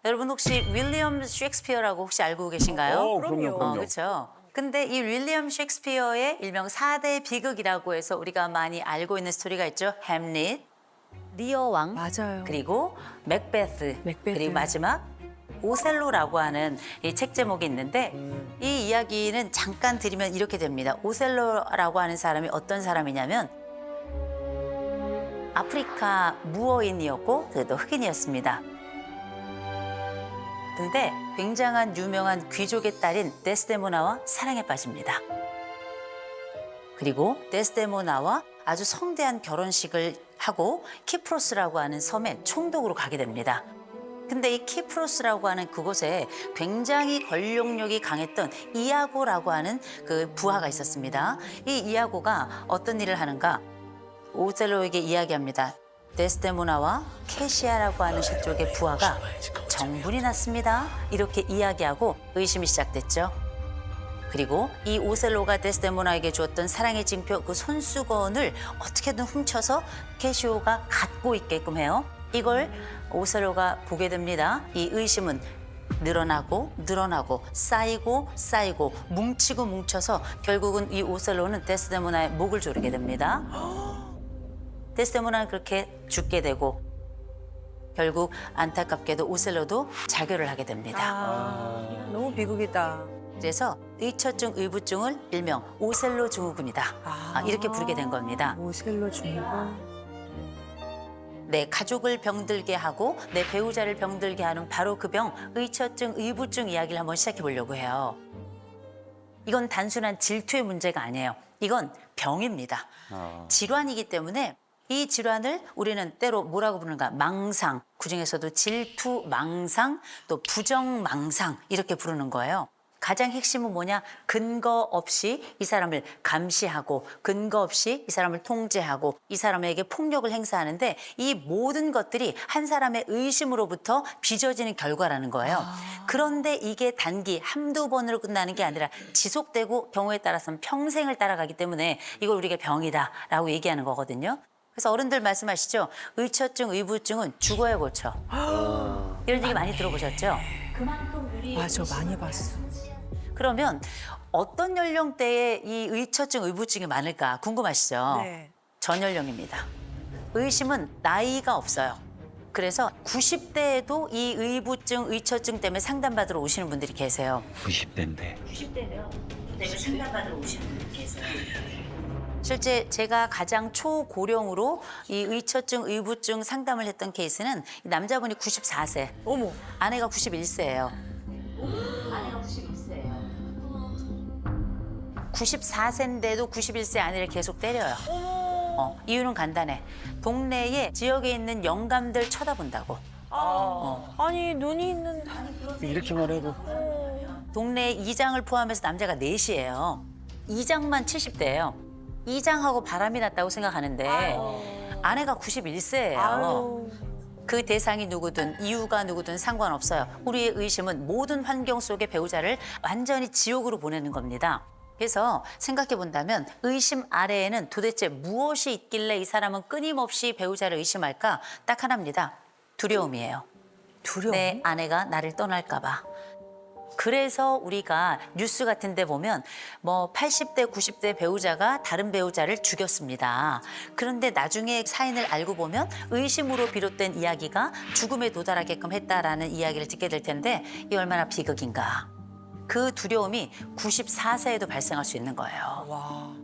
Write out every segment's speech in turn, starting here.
여러분 혹시 윌리엄 셰익스피어라고 혹시 알고 계신가요? 그럼요. 그렇죠. 근데 이 윌리엄 셰익스피어의 일명 4대 비극이라고 해서 우리가 많이 알고 있는 스토리가 있죠. 햄릿, 리어 왕, 맞아요. 그리고 맥베스, 맥베스. 그리고 마지막 오셀로라고 하는 이 책 제목이 있는데 이 이야기는 잠깐 드리면 이렇게 됩니다. 오셀로라고 하는 사람이 어떤 사람이냐면 아프리카 무어인이었고 그래도 흑인이었습니다. 근데 굉장한 유명한 귀족의 딸인 데스데모나와 사랑에 빠집니다. 그리고 데스데모나와 아주 성대한 결혼식을 하고 키프로스라고 하는 섬에 총독으로 가게 됩니다. 근데 이 키프로스라고 하는 그곳에 굉장히 권력력이 강했던 이아고라고 하는 그 부하가 있었습니다. 이 이아고가 어떤 일을 하는가? 오셀로에게 이야기합니다. 데스데모나와 캐시아라고 하는 그쪽의 부하가 정분이 났습니다. 이렇게 이야기하고 의심이 시작됐죠. 그리고 이 오셀로가 데스데모나에게 주었던 사랑의 징표 그 손수건을 어떻게든 훔쳐서 캐시오가 갖고 있게끔 해요. 이걸 오셀로가 보게 됩니다. 이 의심은 늘어나고 쌓이고 뭉치고 뭉쳐서 결국은 이 오셀로는 데스데모나의 목을 조르게 됩니다. 데스데모나는 그렇게 죽게 되고 결국 안타깝게도 오셀로도 자결을 하게 됩니다. 너무 비극이다. 그래서 의처증 의부증을 일명 오셀로 증후군이다. 이렇게 부르게 된 겁니다. 오셀로 중고. 내 가족을 병들게 하고 내 배우자를 병들게 하는 바로 그 병 의처증 의부증 이야기를 한번 시작해 보려고 해요. 이건 단순한 질투의 문제가 아니에요. 이건 병입니다. 질환이기 때문에 이 질환을 우리는 때로 뭐라고 부르는가? 망상, 그중에서도 질투, 망상, 또 부정 망상 이렇게 부르는 거예요. 가장 핵심은 뭐냐? 근거 없이 이 사람을 감시하고 근거 없이 이 사람을 통제하고 이 사람에게 폭력을 행사하는데 이 모든 것들이 한 사람의 의심으로부터 빚어지는 결과라는 거예요. 그런데 이게 단기 한두 번으로 끝나는 게 아니라 지속되고 경우에 따라서는 평생을 따라가기 때문에 이걸 우리가 병이다라고 얘기하는 거거든요. 그래서 어른들 말씀하시죠. 의처증, 의부증은 죽어야 고쳐. 이런 얘기 많이 들어보셨죠? 맞아, 많이 봤어. 그러면 어떤 연령대에 이 의처증, 의부증이 많을까 궁금하시죠? 네. 전 연령입니다. 의심은 나이가 없어요. 그래서 90대에도 이 의부증, 의처증 때문에 상담받으러 오시는 분들이 계세요. 90대인데. 90대요. 때문에 상담받으러 오시는 분들이 계세요. 실제 제가 가장 초고령으로 이 의처증, 의부증 상담을 했던 케이스는 남자분이 94세, 어머. 아내가 91세예요. 아내가 91세예요. 94세인데도 91세 아내를 계속 때려요. 이유는 간단해. 동네에 지역에 있는 영감들 쳐다본다고. 아니, 눈이 있는. 이렇게만 해도. 동네 이장을 포함해서 남자가 넷이에요. 이장만 70대예요. 이장하고 바람이 났다고 생각하는데 아내가 91세예요. 그 대상이 누구든 이유가 누구든 상관없어요. 우리의 의심은 모든 환경 속의 배우자를 완전히 지옥으로 보내는 겁니다. 그래서 생각해 본다면 의심 아래에는 도대체 무엇이 있길래 이 사람은 끊임없이 배우자를 의심할까? 딱 하나입니다. 두려움이에요. 두려움? 내 아내가 나를 떠날까 봐. 그래서 우리가 뉴스 같은 데 보면 뭐 80대, 90대 배우자가 다른 배우자를 죽였습니다. 그런데 나중에 사인을 알고 보면 의심으로 비롯된 이야기가 죽음에 도달하게끔 했다라는 이야기를 듣게 될 텐데 이 얼마나 비극인가. 그 두려움이 94세에도 발생할 수 있는 거예요. 와.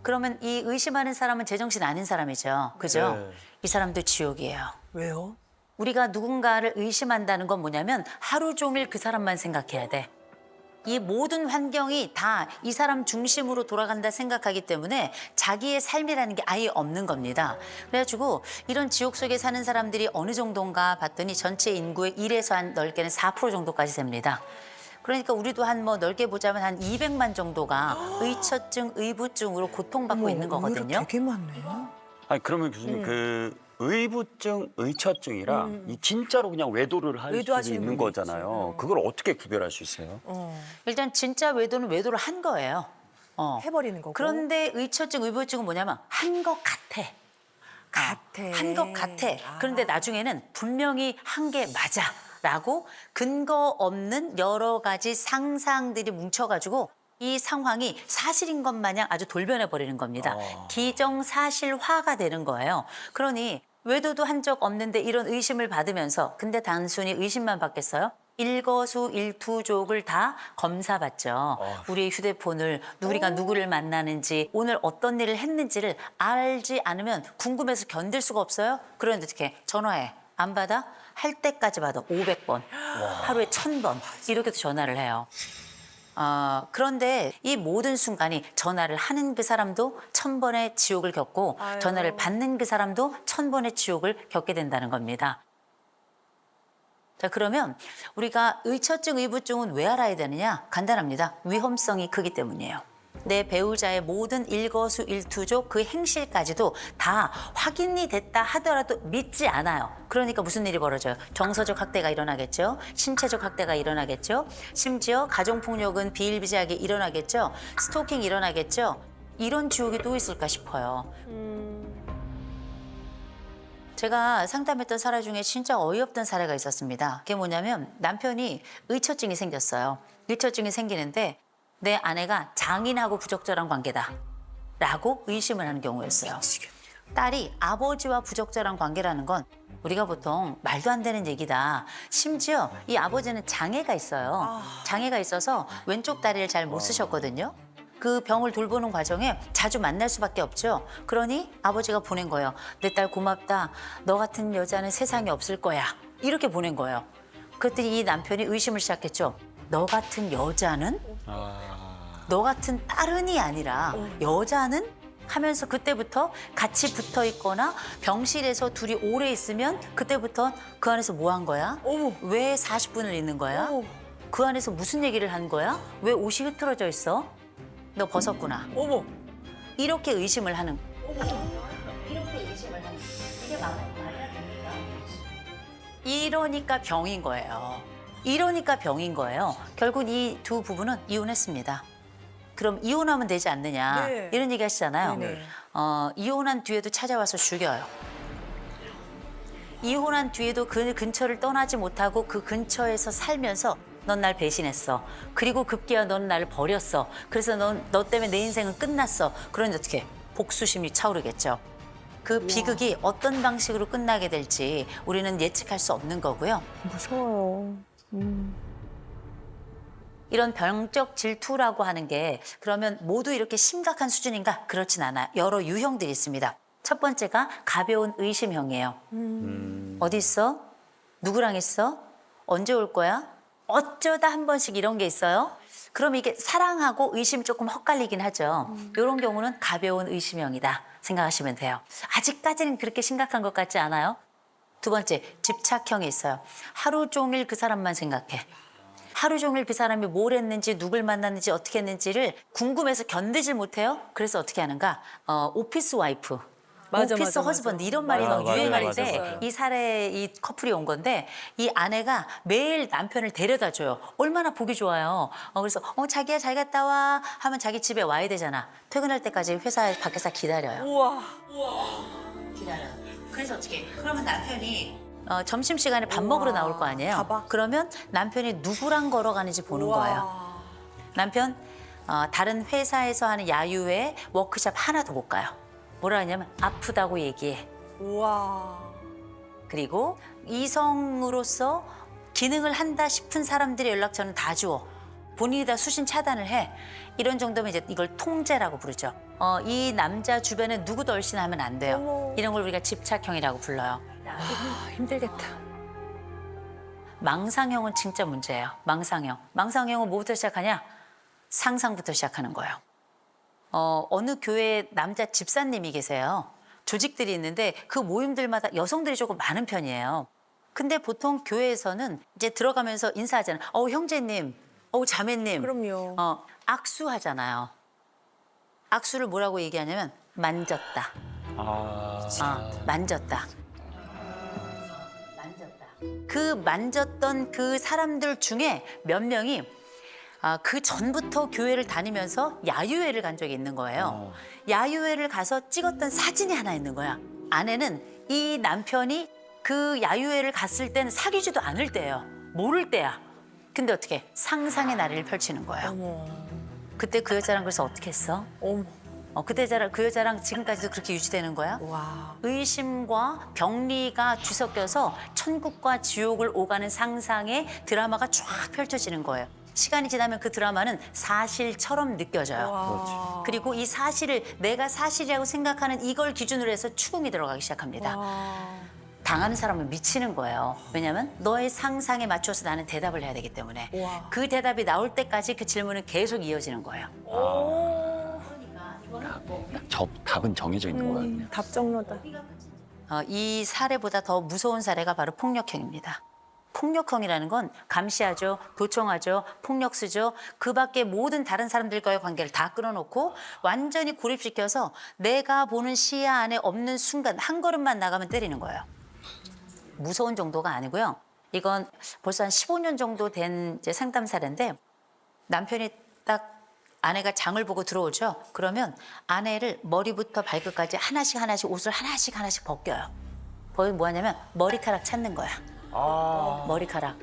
그러면 이 의심하는 사람은 제정신 아닌 사람이죠. 그죠? 네. 이 사람도 지옥이에요. 왜요? 우리가 누군가를 의심한다는 건 뭐냐면 하루 종일 그 사람만 생각해야 돼. 이 모든 환경이 다 이 사람 중심으로 돌아간다 생각하기 때문에 자기의 삶이라는 게 아예 없는 겁니다. 그래가지고 이런 지옥 속에 사는 사람들이 어느 정도인가 봤더니 전체 인구의 1에서 한 넓게는 4% 정도까지 됩니다. 그러니까 우리도 한 뭐 넓게 보자면 한 200만 정도가 의처증, 의부증으로 고통받고 있는 거거든요. 되게 많네. 아니 그러면 교수님 그 의부증, 의처증이라 이 진짜로 그냥 외도를 할 수 외도하시는 있는 분이 거잖아요. 그걸 어떻게 구별할 수 있어요? 일단 진짜 외도는 외도를 한 거예요. 해버리는 거고. 그런데 의처증, 의부증은 뭐냐면 한 것 같아. 한 것 같아. 그런데 나중에는 분명히 한 게 맞아라고 근거 없는 여러 가지 상상들이 뭉쳐가지고 이 상황이 사실인 것 마냥 아주 돌변해 버리는 겁니다. 기정사실화가 되는 거예요. 그러니 외도도 한 적 없는데 이런 의심을 받으면서 근데 단순히 의심만 받겠어요? 일거수일투족을 다 검사받죠. 우리의 휴대폰을 우리가 누구를 만나는지 오늘 어떤 일을 했는지를 알지 않으면 궁금해서 견딜 수가 없어요. 그런데 어떻게 전화해. 안 받아? 할 때까지 받아. 500번. 하루에 1000번. 이렇게도 전화를 해요. 그런데 이 모든 순간이 전화를 하는 그 사람도 1000번의 지옥을 겪고 전화를 받는 그 사람도 1000번의 지옥을 겪게 된다는 겁니다. 자, 그러면 우리가 의처증, 의부증은 왜 알아야 되느냐? 간단합니다. 위험성이 크기 때문이에요. 내 배우자의 모든 일거수일투족 그 행실까지도 다 확인이 됐다 하더라도 믿지 않아요. 그러니까 무슨 일이 벌어져요? 정서적 학대가 일어나겠죠. 신체적 학대가 일어나겠죠. 심지어 가정폭력은 비일비재하게 일어나겠죠. 스토킹 일어나겠죠. 이런 지옥이 또 있을까 싶어요. 제가 상담했던 사례 중에 진짜 어이없던 사례가 있었습니다. 그게 뭐냐면 남편이 의처증이 생겼어요. 의처증이 생기는데 내 아내가 장인하고 부적절한 관계다 라고 의심을 하는 경우였어요. 딸이 아버지와 부적절한 관계라는 건 우리가 보통 말도 안 되는 얘기다. 심지어 이 아버지는 장애가 있어요. 장애가 있어서 왼쪽 다리를 잘 못 쓰셨거든요. 그 병을 돌보는 과정에 자주 만날 수밖에 없죠. 그러니 아버지가 보낸 거예요. 내 딸 고맙다. 너 같은 여자는 세상에 없을 거야. 이렇게 보낸 거예요. 그랬더니 이 남편이 의심을 시작했죠. 너 같은 여자는? 너 같은 딸은이 아니라 여자는? 하면서 그때부터 같이 붙어 있거나 병실에서 둘이 오래 있으면 그때부터 그 안에서 뭐 한 거야? 왜 40분을 있는 거야? 그 안에서 무슨 얘기를 한 거야? 왜 옷이 흐트러져 있어? 너 벗었구나. 이렇게 의심을 하는. 이렇게 의심을 하는. 이게 말이 됩니까? 이러니까 병인 거예요. 이러니까 병인 거예요. 결국 이 두 부부는 이혼했습니다. 그럼 이혼하면 되지 않느냐. 네. 이런 얘기 하시잖아요. 네네. 이혼한 뒤에도 찾아와서 죽여요. 이혼한 뒤에도 그 근처를 떠나지 못하고 그 근처에서 살면서 넌 날 배신했어. 그리고 급기야 넌 나를 버렸어. 그래서 너 때문에 내 인생은 끝났어. 그런데 어떻게 복수심이 차오르겠죠. 그 비극이 어떤 방식으로 끝나게 될지 우리는 예측할 수 없는 거고요. 무서워요. 이런 병적 질투라고 하는 게 그러면 모두 이렇게 심각한 수준인가? 그렇진 않아요. 여러 유형들이 있습니다. 첫 번째가 가벼운 의심형이에요. 어디 있어? 누구랑 있어? 언제 올 거야? 어쩌다 한 번씩 이런 게 있어요. 그럼 이게 사랑하고 의심이 조금 헛갈리긴 하죠. 이런 경우는 가벼운 의심형이다 생각하시면 돼요. 아직까지는 그렇게 심각한 것 같지 않아요? 두 번째, 집착형이 있어요. 하루 종일 그 사람만 생각해. 하루 종일 그 사람이 뭘 했는지 누굴 만났는지 어떻게 했는지를 궁금해서 견디질 못해요. 그래서 어떻게 하는가? 오피스 와이프. 맞아, 오피스 맞아, 허즈번드 맞아. 이런 말이 너무 맞아요, 유행할 맞아요, 때 맞아요. 이 사례 이 커플이 온 건데 이 아내가 매일 남편을 데려다 줘요. 얼마나 보기 좋아요. 그래서 자기야 잘 갔다 와 하면 자기 집에 와야 되잖아. 퇴근할 때까지 회사 밖에서 기다려요. 우와. 기다려요. 그래서 어떻게? 그러면 남편이 점심시간에 밥 먹으러 나올 거 아니에요. 가봐. 그러면 남편이 누구랑 걸어가는지 보는 거예요. 남편 다른 회사에서 하는 야유회 워크숍 하나도 못 가요. 뭐라 하냐면 아프다고 얘기해. 우와. 그리고 이성으로서 기능을 한다 싶은 사람들의 연락처는 다 주워. 본인이 다 수신 차단을 해. 이런 정도면 이제 이걸 통제라고 부르죠. 이 남자 주변에 누구도 얼씬하면 안 돼요. 어머. 이런 걸 우리가 집착형이라고 불러요. 힘들겠다. 망상형은 진짜 문제예요. 망상형. 망상형은 뭐부터 시작하냐? 상상부터 시작하는 거예요. 어느 교회에 남자 집사님이 계세요. 조직들이 있는데 그 모임들마다 여성들이 조금 많은 편이에요. 근데 보통 교회에서는 이제 들어가면서 인사하잖아요. 형제님, 자매님. 그럼요. 악수하잖아요. 악수를 뭐라고 얘기하냐면 만졌다. 만졌다. 그 만졌던 그 사람들 중에 몇 명이 그 전부터 교회를 다니면서 야유회를 간 적이 있는 거예요. 야유회를 가서 찍었던 사진이 하나 있는 거야. 아내는 이 남편이 그 야유회를 갔을 때는 사귀지도 않을 때예요. 모를 때야. 근데 어떻게 상상의 나래를 펼치는 거예요. 어머. 그때 그 여자랑 그래서 어떻게 했어? 어머. 그때 그 여자랑 지금까지도 그렇게 유지되는 거야? 와. 의심과 병리가 뒤섞여서 천국과 지옥을 오가는 상상의 드라마가 쫙 펼쳐지는 거예요. 시간이 지나면 그 드라마는 사실처럼 느껴져요. 와. 그리고 이 사실을 내가 사실이라고 생각하는 이걸 기준으로 해서 추궁이 들어가기 시작합니다. 와. 당하는 사람은 미치는 거예요. 왜냐하면 너의 상상에 맞춰서 나는 대답을 해야 되기 때문에 와. 그 대답이 나올 때까지 그 질문은 계속 이어지는 거예요. 오. 답은 정해져 있는 거거든요. 답정너다. 이 사례보다 더 무서운 사례가 바로 폭력형입니다. 폭력형이라는 건 감시하죠, 도청하죠, 폭력수죠. 그 밖에 모든 다른 사람들과의 관계를 다 끊어놓고 완전히 고립시켜서 내가 보는 시야 안에 없는 순간 한 걸음만 나가면 때리는 거예요. 무서운 정도가 아니고요. 이건 벌써 한 15년 정도 된 이제 상담 사례인데 남편이 딱 아내가 장을 보고 들어오죠. 그러면 아내를 머리부터 발끝까지 하나씩 옷을 하나씩 벗겨요. 거의 뭐 하냐면 머리카락 찾는 거야. 머리카락.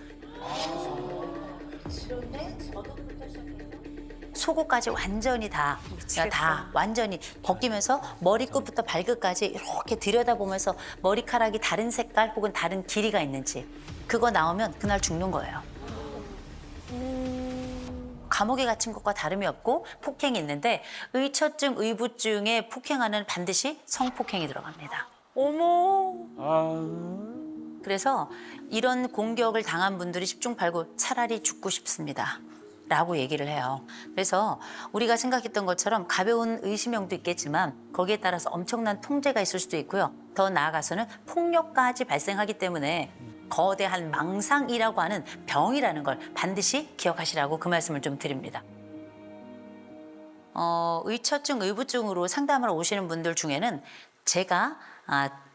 속옷까지 완전히 다 완전히 벗기면서 머리끝부터 발끝까지 이렇게 들여다보면서 머리카락이 다른 색깔 혹은 다른 길이가 있는지 그거 나오면 그날 죽는 거예요. 감옥에 갇힌 것과 다름이 없고 폭행이 있는데 의처증, 의부증에 폭행하는 반드시 성폭행이 들어갑니다. 어머. 그래서 이런 공격을 당한 분들이 10중 8구 차라리 죽고 싶습니다. 라고 얘기를 해요. 그래서 우리가 생각했던 것처럼 가벼운 의심형도 있겠지만 거기에 따라서 엄청난 통제가 있을 수도 있고요. 더 나아가서는 폭력까지 발생하기 때문에 거대한 망상이라고 하는 병이라는 걸 반드시 기억하시라고 그 말씀을 좀 드립니다. 의처증, 의부증으로 상담을 오시는 분들 중에는 제가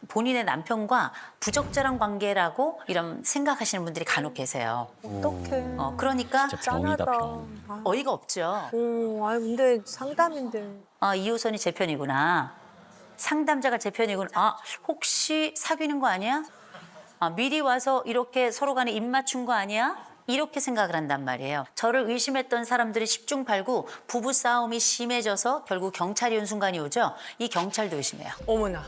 본인의 남편과 부적절한 관계라고 이런 생각하시는 분들이 간혹 계세요. 어떡해. 그러니까 진짜 병이다, 짠하다. 병. 어이가 없죠. 아니 근데 상담인데. 이호선이 제 편이구나. 상담자가 제 편이구나. 혹시 사귀는 거 아니야? 미리 와서 이렇게 서로 간에 입 맞춘 거 아니야? 이렇게 생각을 한단 말이에요. 저를 의심했던 사람들이 10중 8구 부부싸움이 심해져서 결국 경찰이 온 순간이 오죠. 이 경찰도 의심해요. 어머나.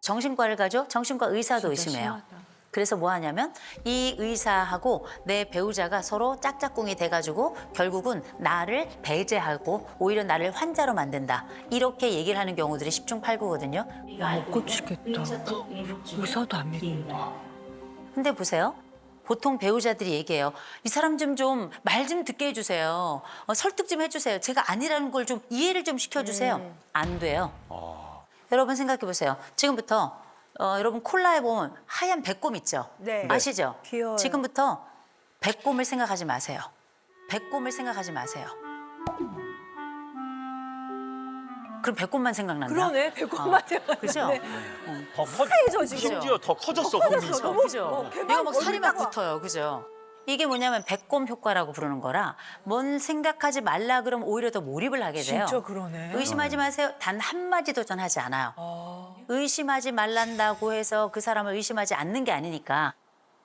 정신과를 가죠. 정신과 의사도 의심해요. 그래서 뭐 하냐면 이 의사하고 내 배우자가 서로 짝짝꿍이 돼가지고 결국은 나를 배제하고 오히려 나를 환자로 만든다. 이렇게 얘기를 하는 경우들이 10중 8구거든요. 못 고치겠다. 의사도 안 믿는다. 근데 보세요. 보통 배우자들이 얘기해요. 이 사람 좀 말 좀 듣게 해주세요. 설득 좀 해주세요. 제가 아니라는 걸 좀 이해를 좀 시켜주세요. 안 돼요. 여러분 생각해 보세요. 지금부터 여러분 콜라에 보면 하얀 배꼽 있죠? 네. 아시죠? 귀여워요. 지금부터 배꼽을 생각하지 마세요. 배꼽을 생각하지 마세요. 그럼 배꼽만 생각난다? 그러네. 배꼽만 그죠? 네. 더 하얘져, 지금. 심지어 더 커졌어. 커졌어. 고민이. 그죠? 배만 내가 막 살이 막 얼굴다가. 붙어요. 그죠? 이게 뭐냐면 배꼽 효과라고 부르는 거라 뭔 생각하지 말라 그러면 오히려 더 몰입을 하게 돼요. 진짜 그러네. 의심하지 마세요. 단 한마디도 전 하지 않아요. 의심하지 말란다고 해서 그 사람을 의심하지 않는 게 아니니까.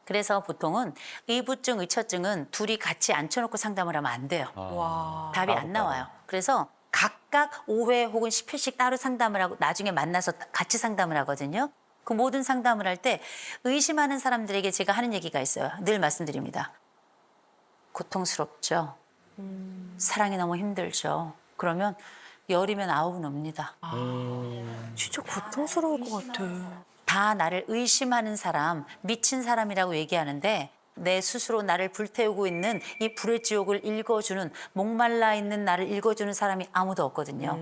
그래서 보통은 의부증, 의처증은 둘이 같이 앉혀놓고 상담을 하면 안 돼요. 와. 답이 안 나와요. 그래서 각각 5회 혹은 10회씩 따로 상담을 하고 나중에 만나서 같이 상담을 하거든요. 그 모든 상담을 할 때 의심하는 사람들에게 제가 하는 얘기가 있어요. 늘 말씀드립니다. 고통스럽죠. 사랑이 너무 힘들죠. 그러면 열이면 아홉은 옵니다. 진짜 고통스러울 것 같아. 다 나를 의심하는 사람, 미친 사람이라고 얘기하는데 내 스스로 나를 불태우고 있는 이 불의 지옥을 읽어주는 목말라 있는 나를 읽어주는 사람이 아무도 없거든요.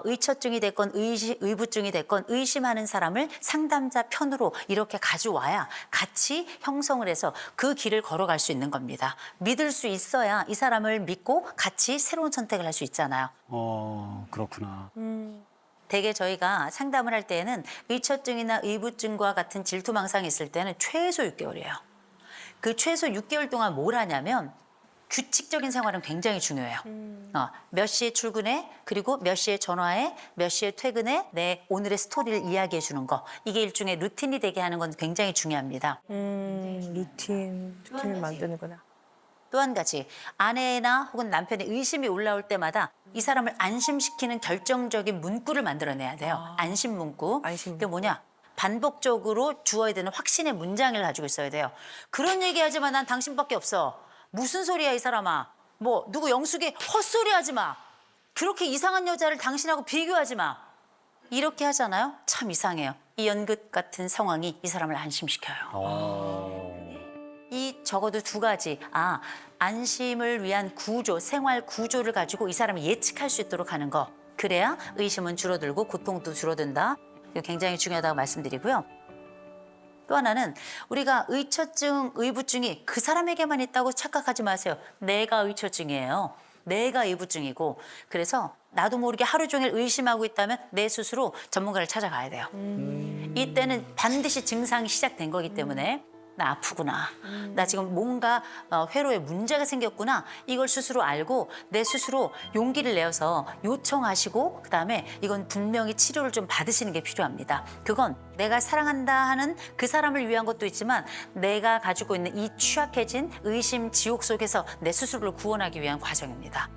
의처증이 됐건 의부증이 됐건 의심하는 사람을 상담자 편으로 이렇게 가져와야 같이 형성을 해서 그 길을 걸어갈 수 있는 겁니다. 믿을 수 있어야 이 사람을 믿고 같이 새로운 선택을 할 수 있잖아요. 그렇구나. 대개 저희가 상담을 할 때에는 의처증이나 의부증과 같은 질투망상이 있을 때는 최소 6개월이에요. 그 최소 6개월 동안 뭘 하냐면 규칙적인 생활은 굉장히 중요해요. 몇 시에 출근해, 그리고 몇 시에 전화해, 몇 시에 퇴근해, 내 오늘의 스토리를 이야기해 주는 거. 이게 일종의 루틴이 되게 하는 건 굉장히 중요합니다. 루틴을 만드는구나. 또 한 가지, 아내나 혹은 남편의 의심이 올라올 때마다 이 사람을 안심시키는 결정적인 문구를 만들어내야 돼요. 안심 문구. 안심 그게 뭐냐? 반복적으로 주어야 되는 확신의 문장을 가지고 있어야 돼요. 그런 얘기하지 마. 난 당신밖에 없어. 무슨 소리야 이 사람아. 뭐 누구 영숙이 헛소리하지 마. 그렇게 이상한 여자를 당신하고 비교하지 마. 이렇게 하잖아요. 참 이상해요. 이 연극 같은 상황이 이 사람을 안심시켜요. 이 적어도 두 가지. 안심을 위한 구조, 생활 구조를 가지고 이 사람이 예측할 수 있도록 하는 거. 그래야 의심은 줄어들고 고통도 줄어든다. 이거 굉장히 중요하다고 말씀드리고요. 또 하나는 우리가 의처증, 의부증이 그 사람에게만 있다고 착각하지 마세요. 내가 의처증이에요. 내가 의부증이고. 그래서 나도 모르게 하루 종일 의심하고 있다면 내 스스로 전문가를 찾아가야 돼요. 이때는 반드시 증상이 시작된 거기 때문에 나 아프구나. 나 지금 뭔가 회로에 문제가 생겼구나. 이걸 스스로 알고 내 스스로 용기를 내어서 요청하시고 그다음에 이건 분명히 치료를 좀 받으시는 게 필요합니다. 그건 내가 사랑한다 하는 그 사람을 위한 것도 있지만 내가 가지고 있는 이 취약해진 의심 지옥 속에서 내 스스로를 구원하기 위한 과정입니다.